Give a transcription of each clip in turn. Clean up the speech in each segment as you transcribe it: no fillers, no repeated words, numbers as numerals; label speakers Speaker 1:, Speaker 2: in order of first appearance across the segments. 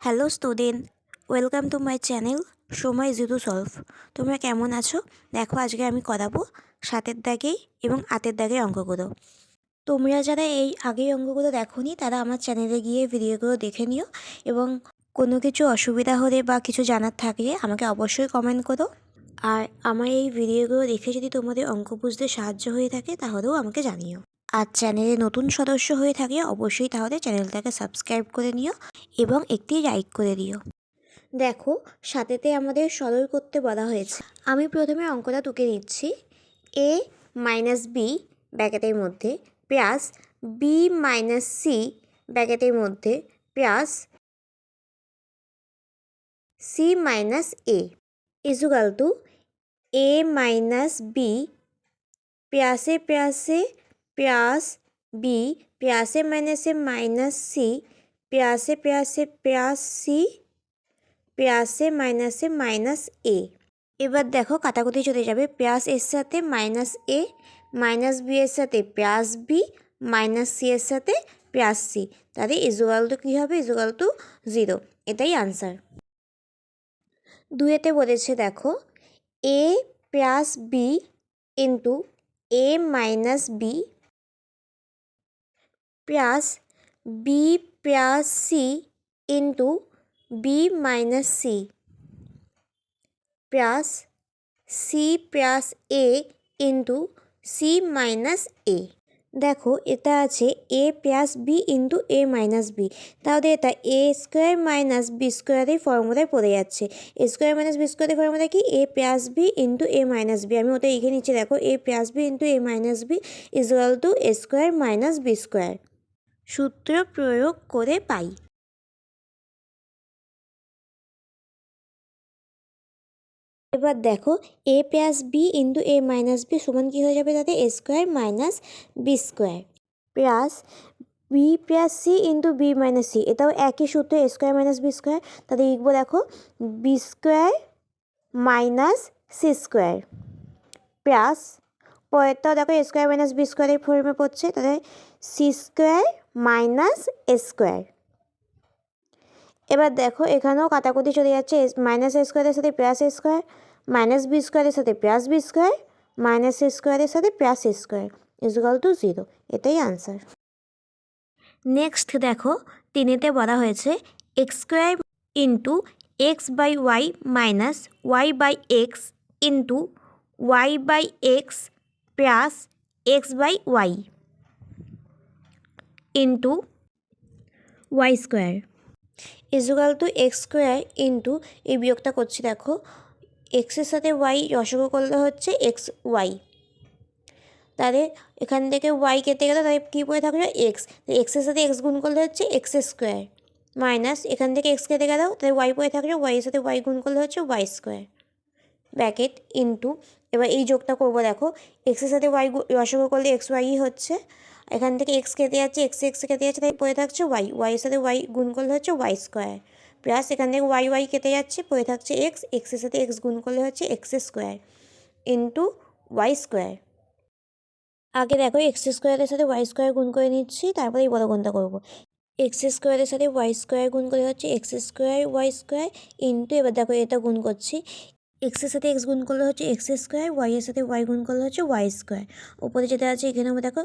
Speaker 1: Hello student, welcome to my channel সময় zero solve. তোমরা কেমন আছো? দেখো আজকে আমি করাবো 7-এর দাগেই এবং 8-এর দাগের অঙ্কগুলো। তোমরা যারা এই আগের অঙ্কগুলো দেখোনি তারা আমার চ্যানেলে গিয়ে ভিডিওগুলো দেখে নিও এবং কোনো কিছু অসুবিধা হলে বা কিছু জানার থাকলে আমাকে অবশ্যই কমেন্ট করো। আর আমার এই ভিডিওগুলো দেখে যদি তোমাদের অঙ্ক বুঝতে সাহায্য হয়ে থাকে তাহলেও আমাকে জানিও। আর চ্যানেলে নতুন সদস্য হয়ে থাকলে অবশ্যই তাহলে চ্যানেলটাকে সাবস্ক্রাইব করে নিও এবং একটি লাইক করে দিও। দেখো 7-এতে আমাদের সরল করতে বলা হয়েছে। আমি প্রথমে অঙ্কটা টুকে নিচ্ছি। a মাইনাস বি ব্র্যাকেটের মধ্যে প্লাস বি মাইনাস সি ব্র্যাকেটের মধ্যে plus C minus A equal to A minus B প্লাসে প্লাসে প্লাস বি প্লাসে মাইনাসে মাইনাস সি প্লাসে প্লাসে প্লাস সি প্লাসে মাইনাসে মাইনাস এ। এবার দেখো কাটাকুটি চলে যাবে। প্লাস এর সাথে মাইনাস এ, মাইনাস বি এর সাথে প্লাস বি, মাইনাস সি এর সাথে প্লাস সি, তাহলে ইজুয়াল টু কী হবে? Equal to 0। এটাই আনসার। 2-এতে বলেছে দেখো A plus B into A minus B plus B plus C into B minus C plus C plus A into C minus A. দেখো এটা আছে A plus B into A minus B, তাহলে এটা এ square minus B স্কোয়ারের ফর্মুলায় পড়ে যাচ্ছে। A square minus B স্কোয়ারের ফর্মুলা কি? A plus B into A minus B. আমি ওটা লিখে নিচ্ছি। দেখো A plus B into A minus B equal to A square minus B square. সূত্র প্রয়োগ করে পাই। এবার দেখো A plus B into A minus B সমান কী হয়ে যাবে? তাতে A square minus B square plus B plus C into B minus C, এটাও একই সূত্র, A square minus B square. তাতে লিখবো দেখো B square minus C square plus পরেরটাও দেখো এ স্কোয়ার মাইনাস বি স্কোয়ারের ফর্মে পড়ছে, তাহলে C square minus A square. এবার দেখো এখানেও কাটাকুটি চলে যাচ্ছে। মাইনাস এ স্কোয়ারের সাথে plus A square, minus B স্কোয়ারের সাথে plus B square, minus A স্কোয়ারের সাথে plus A square equal to 0। এটাই আনসার। নেক্সট দেখো 3-এতে বলা হয়েছে X square into X by Y minus Y by X into Y by X plus X by Y into Y square equal to X square into, এই বিয়োগটা করছি দেখো এক্সের সাথে ওয়াই রসগো করলে হচ্ছে এক্স ওয়াই, তাহলে এখান থেকে ওয়াই কেটে গেলে তাহলে কী পড়ে থাকলো? এক্স। এক্সের সাথে এক্স গুণ করলে হচ্ছে এক্স স্কোয়ার মাইনাস এখান থেকে এক্স কেটে গেলেও তাহলে ওয়াই পড়ে থাকলো, ওয়াইয়ের সাথে ওয়াই গুণ করলে হচ্ছে ওয়াই স্কোয়ার ব্র্যাকেট ইন্টু, এবার এই যোগটা করবো দেখো এক্সের সাথে ওয়াই রসগো করলে এক্স ওয়াই হচ্ছে, এখান থেকে এক্স কেটে যাচ্ছে, এক্স কেটে যাচ্ছে, তাই পড়ে থাকছে ওয়াই, ওয়াইয়ের সাথে ওয়াই গুণ করলে হচ্ছে ওয়াই স্কোয়ার প্লাস এখান থেকে ওয়াই কেটে যাচ্ছে, পড়ে থাকছে এক্স, এক্সের সাথে এক্স গুণ করলে হচ্ছে X square into Y square. আগে দেখো এক্স স্কোয়ারের সাথে ওয়াই স্কোয়ার গুণ করে নিচ্ছি, তারপরে এই বড় গুণটা করবো। এক্স স্কোয়ারের সাথে ওয়াই স্কোয়ার গুণ করে হচ্ছে X square Y square into, এবার দেখো এটা গুণ করছি, এক্সের সাথে এক্স গুণ করলে হচ্ছে এক্স স্কোয়ার, ওয়াইয়ের সাথে ওয়াই গুণ করলে হচ্ছে ওয়াই স্কোয়ার। উপরে যেটা আছে এখানে দেখো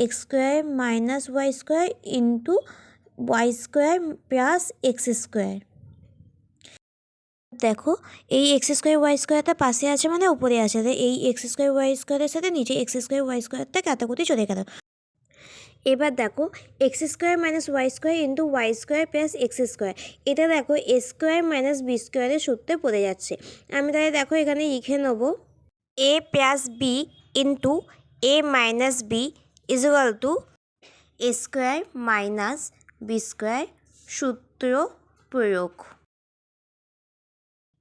Speaker 1: X square minus Y square into Y square plus X square. দেখো এই এক্স স্কোয়ার ওয়াই স্কোয়ারটা পাশে আছে মানে উপরে আছে, এই এক্স স্কোয়ার ওয়াই স্কোয়ারের সাথে নিচে এক্স স্কোয়ার ওয়াই স্কোয়ারটা কাটাকুটি চলে গেল। এবার দেখো X square minus Y square into Y square plus X square, এটা দেখো এ স্কোয়ার মাইনাস বি স্কোয়ারের সূত্রে পড়ে যাচ্ছে। আমি তাহলে দেখো এখানে লিখে নেবো A plus B into A minus B equal to A square minus B square সূত্র প্রয়োগ।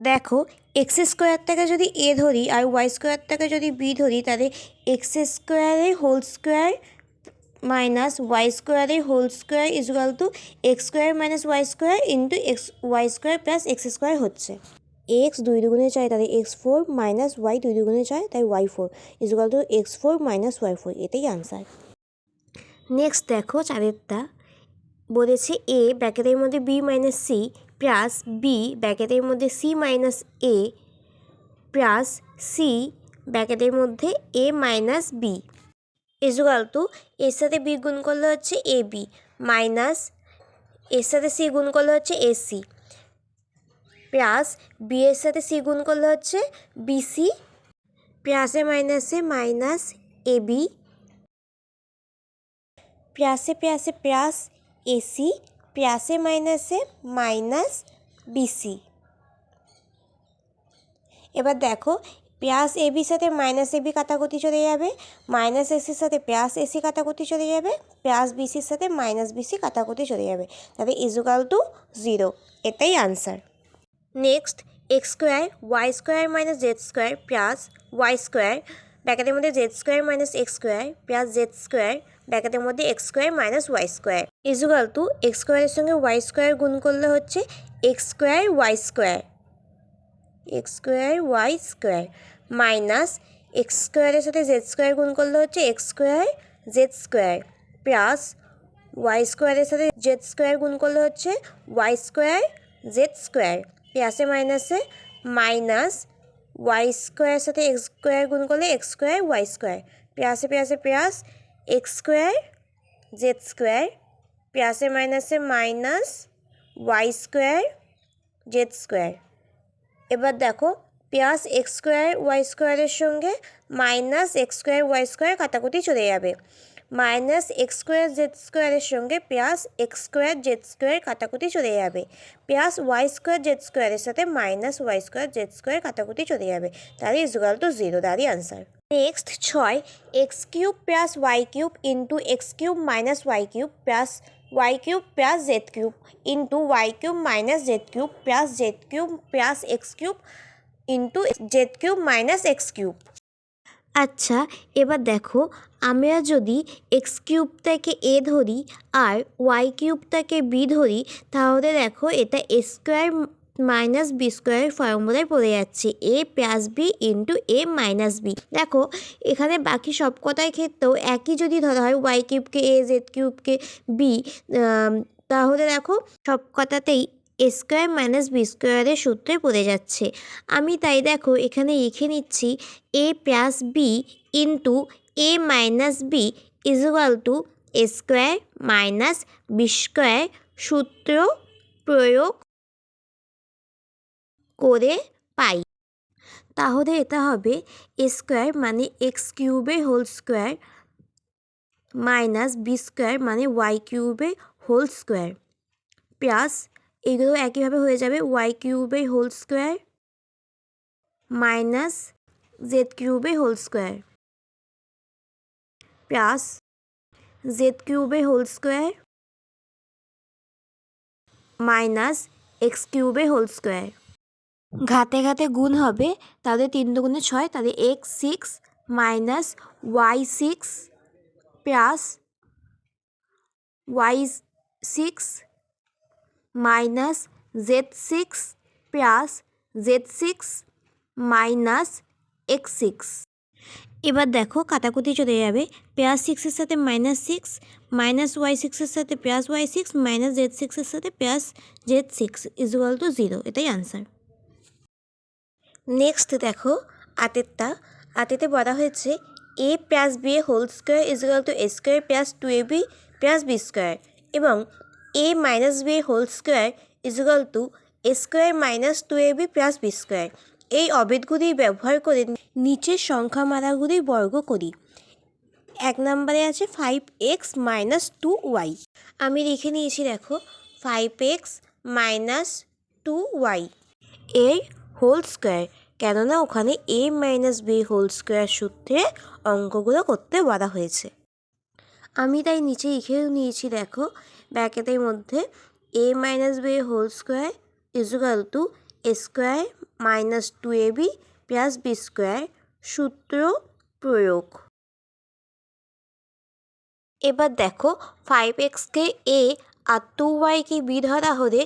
Speaker 1: দেখো এক্স স্কোয়ারটাকে যদি এ ধরি আর ওয়াই স্কোয়ারটাকে যদি বি ধরি, তাহলে এক্স স্কোয়ারের হোল স্কোয়ার মাইনাস ওয়াই স্কোয়ারের whole square equal to X square minus Y square into X Y square plus X square হচ্ছে। এক্স 2 দুগুণে চাই, তাহলে x4 মাইনাস ওয়াই 2 দুগুণে চাই, তাই y4 equal two x4 minus y4, এটাই আনসার। নেক্সট দেখো 4-এরটা বলেছে এ ব্র্যাকেটের মধ্যে B minus C plus B ব্র্যাকেটের মধ্যে C minus A plus C ব্র্যাকেটের মধ্যে A minus B is equal to এর সাথে বি গুণ করলে হচ্ছে এ বি মাইনাস এর সাথে সি গুণ করলে হচ্ছে এসি প্লাস বি এর সাথে সি গুণ করলে হচ্ছে বিসি প্লাসে মাইনাসে মাইনাস এবি প্লাসে প্লাসে প্লাস এসি প্লাসে মাইনাসে মাইনাস বিসি। এবার দেখো প্লাস এবির সাথে মাইনাস এবি কাটাকুটি চলে যাবে, মাইনাস এসির সাথে প্লাস এসি কাটাকুটি চলে যাবে, প্লাস বিসির সাথে মাইনাস বিসি কাটাকুটি চলে যাবে, তাহলে ইজুকাল টু 0। এটাই answer. Next X square Y square minus Z square plus Y square ব্র্যাকেটের মধ্যে Z square minus X square plus Z square ব্র্যাকেটের মধ্যে X square minus Y square equal to X স্কোয়ারের সঙ্গে ওয়াই স্কোয়ার গুণ করলে হচ্ছে X square Y square X square Y square minus X স্কোয়ারের সাথে জেড স্কোয়ার গুণ করলে হচ্ছে X square Z square plus Y স্কোয়ারের সাথে জেড স্কোয়ার গুণ করলে হচ্ছে ওয়াই স্কোয়ার জেড স্কোয়ার প্লাসে মাইনাসে মাইনাস ওয়াই স্কোয়ারের সাথে এক্স স্কোয়ার গুণ করলে এক্স স্কোয়ার ওয়াই স্কোয়ার প্লাসে প্লাসে plus X square Z square প্লাসে মাইনাসে minus Y square Z square. এবার দেখো প্লাস এক্স স্কোয়ার ওয়াই স্কোয়ারের সঙ্গে minus X square Y square কাটাকুটি চলে যাবে, মাইনাস এক্স স্কোয়ার জেড স্কোয়ারের সঙ্গে plus X square Z square কাটাকুটি চলে যাবে, প্লাস ওয়াই স্কোয়ার জেড স্কোয়ারের সাথে minus Y square Z square কাটাকুটি চলে যাবে, তাহলে ইজুকাল টু 0, তারই answer. Next 6 X cube plus Y cube into X cube minus Y cube plus Y cube plus Z cube into Y cube minus Z cube plus Z cube plus X cube into Z cube minus X cube. আচ্ছা এবার দেখো আমরা যদি x কিউবটাকে এ ধরি আর Y কিউবটাকে B ধরি তাহলে দেখো এটা এ স্কোয়ার মাইনাস বি স্কোয়ারের ফর্মুলায় পড়ে যাচ্ছে এ plus B into A minus B. দেখো এখানে বাকি সব কটার ক্ষেত্রেও একই যদি ধরা হয় ওয়াই কিউবকে এ জেড কিউবকে বি তাহলে দেখো সব কটাতেই এ স্কোয়ার মাইনাস বি স্কোয়ারের সূত্রে পড়ে যাচ্ছে। আমি তাই দেখো এখানে লিখে নিচ্ছি A plus B into A minus B equal to A square minus B square সূত্র প্রয়োগ করে পাই। তাহলে এটা হবে এ স্কোয়ার মানে এক্স কিউবের whole square minus B square মানে ওয়াই কিউবের হোল স্কোয়ার প্লাস এগুলো একইভাবে হয়ে যাবে ওয়াই কিউবের হোল স্কোয়ার মাইনাস জেড কিউবের হোল স্কোয়ার প্লাস জেড কিউবের হোল স্কোয়ার মাইনাস এক্স কিউবের হোল স্কোয়ার। ঘাতে ঘাতে গুণ হবে, তাহলে 3 দুগুণে 6, তাহলে X 6 minus Y 6 plus Y 6 minus Z 6 plus Z 6 minus X 6। এবার দেখো কাটাকুটি চলে যাবে, প্লাস 6-এর সাথে মাইনাস 6 মাইনাস ওয়াই 6-এর সাথে প্লাস ওয়াই 6 মাইনাস জেড 6-এর সাথে প্লাস জেড 6 ইজুয়াল টু 0, এটাই আনসার। নেক্সট দেখো আতেতে বলা হয়েছে এ প্লাস বি এ whole square equal to A square plus 2ab plus B square এবং এ মাইনাস বি এ whole square equal to A square minus 2ab plus B square. এই অবেদগুলি ব্যবহার করে নিচের সংখ্যামালাগুলি বর্গ করি। 1 নম্বরে আছে 5x মাইনাস 2y, আমি লিখে নিয়েছি দেখো 5x মাইনাস 2y এর হোল স্কোয়ার, কেননা ওখানে এ মাইনাস বি হোল স্কোয়ার সূত্রে অঙ্কগুলো করতে বলা হয়েছে। আমি তাই নিচে লিখেও নিয়েছি দেখো ব্র্যাকেটের মধ্যে A minus B whole square equal to A square minus 2ab plus B square সূত্র প্রয়োগ। এবার দেখো 5xকে এ আর 2yকে বি ধরা হলে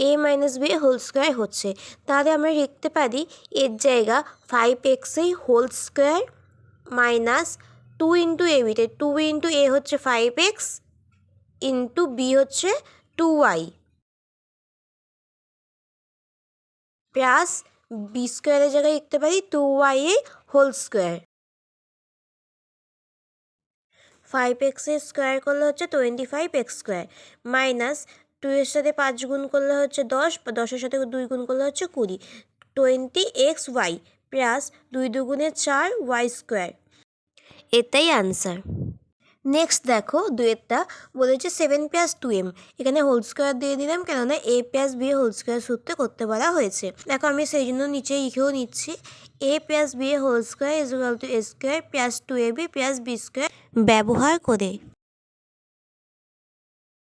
Speaker 1: এ মাইনাস বি হোল স্কোয়ার হচ্ছে, তাহলে আমরা লিখতে পারি এর জায়গা 5xই হোল স্কোয়ার মাইনাস 2 ইন্টু এ বিতে 2 ইন্টু এ হচ্ছে 5x ইন্টু বি হচ্ছে 2y প্লাস বি স্কোয়ারের জায়গায় লিখতে পারি 2y whole square. 5x square করলে হচ্ছে 25x স্কোয়ার মাইনাস 2 এর সাথে 5 গুণ করলে হচ্ছে 10, 10-এর সাথে 2 গুণ করলে হচ্ছে 20, 20xy প্লাস 2 দুগুণে 4y স্কোয়ার। এটাই আনসার। নেক্সট দেখো দুয়েরটা বলেছে 7 + 2m, এখানে হোল স্কোয়ার দিয়ে দিলাম কেননা a + b হোল স্কোয়ার সূত্রে করতে বলা হয়েছে। দেখো আমি সেই জন্য নিচে লিখেও নিচ্ছি a + b whole square = a square + 2ab + b square ব্যবহার করে।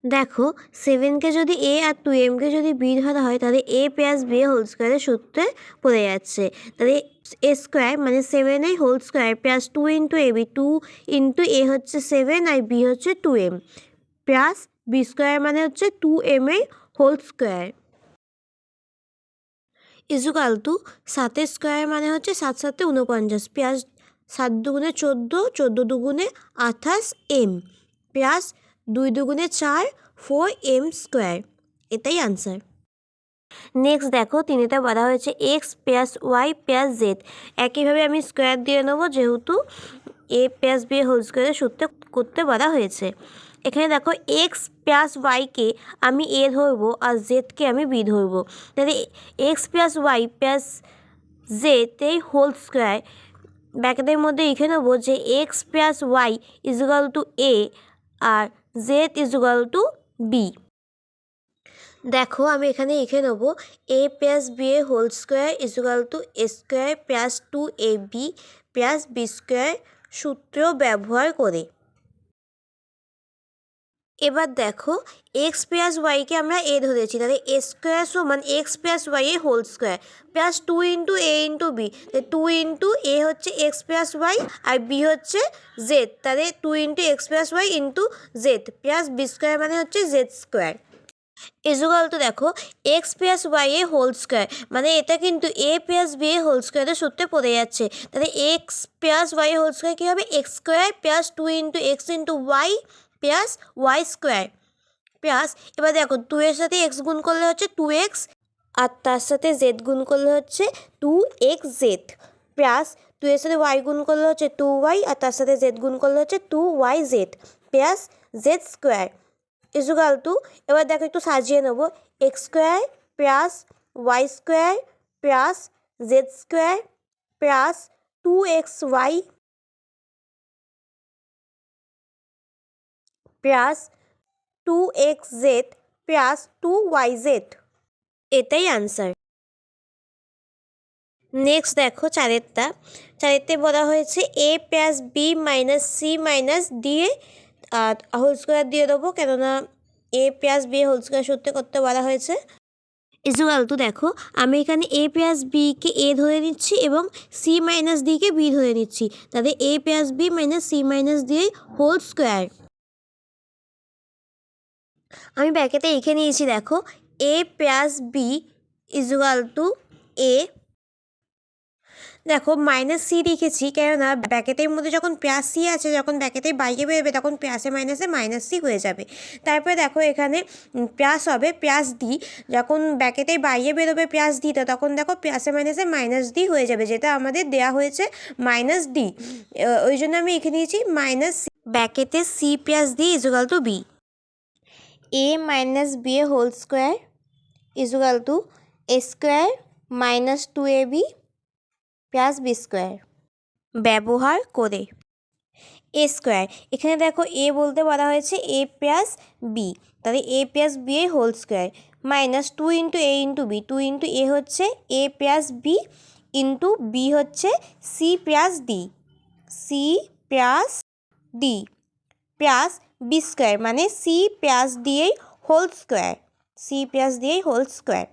Speaker 1: দেখো 7কে যদি a আর 2mকে যদি b ধরা হয় তাহলে a + b হোল স্কোয়ারের সূত্রে পড়ে যাচ্ছে। তাহলে a স্কোয়ার মানে 7a whole square plus 2 × ab, 2 × a হচ্ছে 7 আর b হচ্ছে 2m প্লাস b স্কোয়ার মানে হচ্ছে 2m whole square equal to 7 square মানে হচ্ছে 7 × 7 = 49 প্লাস 7 দুগুণে 14, 14 দুগুণে 28m প্লাস 2 দুগুণে 4, 4m স্কোয়ার। এটাই আনসার। নেক্সট দেখো তিনেতে বলা হয়েছে x + y + z, একইভাবে আমি স্কোয়ার দিয়ে নেবো যেহেতু a + b হোল স্কোয়ারের সূত্রে করতে বলা হয়েছে। এখানে দেখো x + yকে আমি a ধরবো আর zকে আমি b ধরবো। তাহলে x + y + z এই হোল স্কোয়ার ব্র্যাকেটের মধ্যে লিখে নেবো যে x + y = a R z = b। দেখো আমি এখানে লিখে নেবো a + b whole square = a square plus 2ab plus b square সূত্র ব্যবহার করে। এবার দেখো x + yকে আমরা a ধরেছি, তাহলে a স্কোয়ার সমান x + y whole square plus 2 × a × b, 2 × a হচ্ছে x + y আর b হচ্ছে z, তাহলে 2 × x + y × z plus b square মানে হচ্ছে z স্কোয়ার = দেখো x + y হোল স্কোয়ার মানে এটা কিন্তু a + b হোল স্কোয়ারের সূত্রে পড়ে যাচ্ছে। তাহলে x + y হোল স্কোয়ার কী হবে x square plus 2 × x × y plus y square plus এবার দেখো 2 এর সাথে x গুণ করলে হচ্ছে 2x আর তার সাথে z গুণ করলে হচ্ছে 2xz প্লাস 2 এর সাথে y গুণ করলে হচ্ছে 2y আর তার সাথে z গুণ করলে হচ্ছে 2yz প্লাস z স্কোয়ার = এবার দেখো একটু সাজিয়ে নেবো x square plus y square plus z square plus 2xy plus 2xz plus 2yz। এটাই আনসার। নেক্সট দেখো চারেরতে বলা হয়েছে a + b - c - d whole square দিয়ে দেবো কেননা a + b হোল স্কোয়ার সূত্রে করতে বলা হয়েছে। = দেখো আমি এখানে a + bকে a ধরে নিচ্ছি এবং c - dকে b ধরে নিচ্ছি, তাহলে a + b - c - d whole square. আমি ব্র্যাকেটে লিখে নিয়েছি দেখো a + b = a, দেখো -c লিখেছি কেননা ব্র্যাকেটের মধ্যে যখন +c আছে, যখন ব্র্যাকেটের বাইরে বেরোবে তখন প্লাসে মাইনাসে -c হয়ে যাবে। তারপরে দেখো এখানে প্লাস হবে +d, যখন ব্র্যাকেটের বাইরে বেরোবে +d তখন দেখো প্লাসে মাইনাসে -d হয়ে যাবে, যেটা আমাদের দেওয়া হয়েছে -d, ওই জন্য আমি লিখে নিয়েছি -c ব্র্যাকেটে c + d = b। a - b whole square = a square - 2ab plus B square ব্যবহার করে। এ স্কোয়ার এখানে দেখো a বলতে বলা হয়েছে a + b, তাহলে a + b whole square minus 2 × a × b, 2 × a হচ্ছে a + b × b হচ্ছে c + d, c + d plus B square মানে c + d whole square, c + d whole square.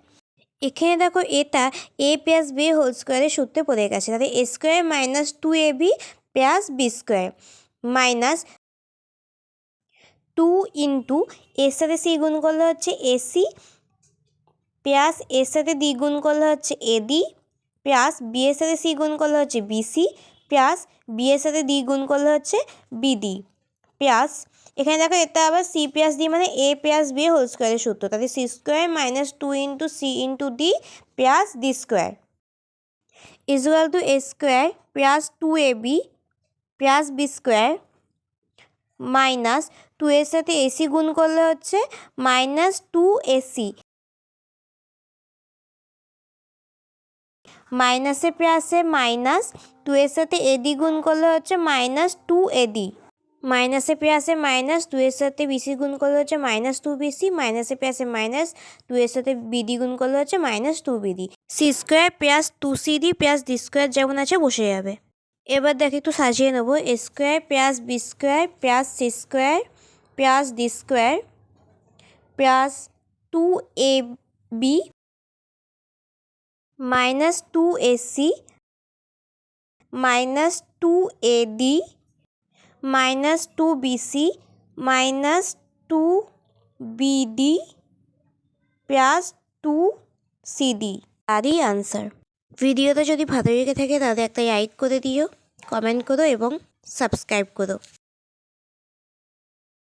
Speaker 1: এখানে দেখো এটা a + b হোল স্কোয়ারের সূত্রে পড়ে গেছে, তাহলে a square - 2ab plus B square minus 2 × এর সাথে c গুণ করলে হচ্ছে ac প্লাস এর সাথে d গুণ করলে হচ্ছে ad প্লাস b এর সাথে c গুণ করলে হচ্ছে bc প্লাস b এর সাথে d গুণ করলে হচ্ছে bd প্লাস এখানে দেখো এটা আবার সি প্লাস ডি মানে এ প্লাস বি হোল স্কোয়ারের সূত্র, তাহলে C square minus 2 into C into D plus D square equal to A square plus 2ab plus B square minus 2 এর সাথে এসি গুণ করলে হচ্ছে মাইনাস 2ac মাইনাসে প্লাসে মাইনাস 2 এর সাথে এডি গুণ করলে হচ্ছে মাইনাস 2ad মাইনাসে প্লাসে মাইনাস 2 এর সাথে বিসি গুণ করলে হচ্ছে মাইনাস 2bc মাইনাসে প্লাসে মাইনাস 2 এর সাথে বিডি গুণ করলে হচ্ছে minus 2bd C square plus 2cd plus D square যেমন আছে বসে যাবে। এবার দেখো একটু সাজিয়ে নেব, A square plus B square plus C square plus D square plus 2ab minus 2ac minus 2ad minus 2bc minus 2bd plus 2cd তারই আনসার। ভিডিওটা যদি ভালো লেগে থাকে তাহলে একটা লাইক করে দিও, কমেন্ট করো এবং সাবস্ক্রাইব করো।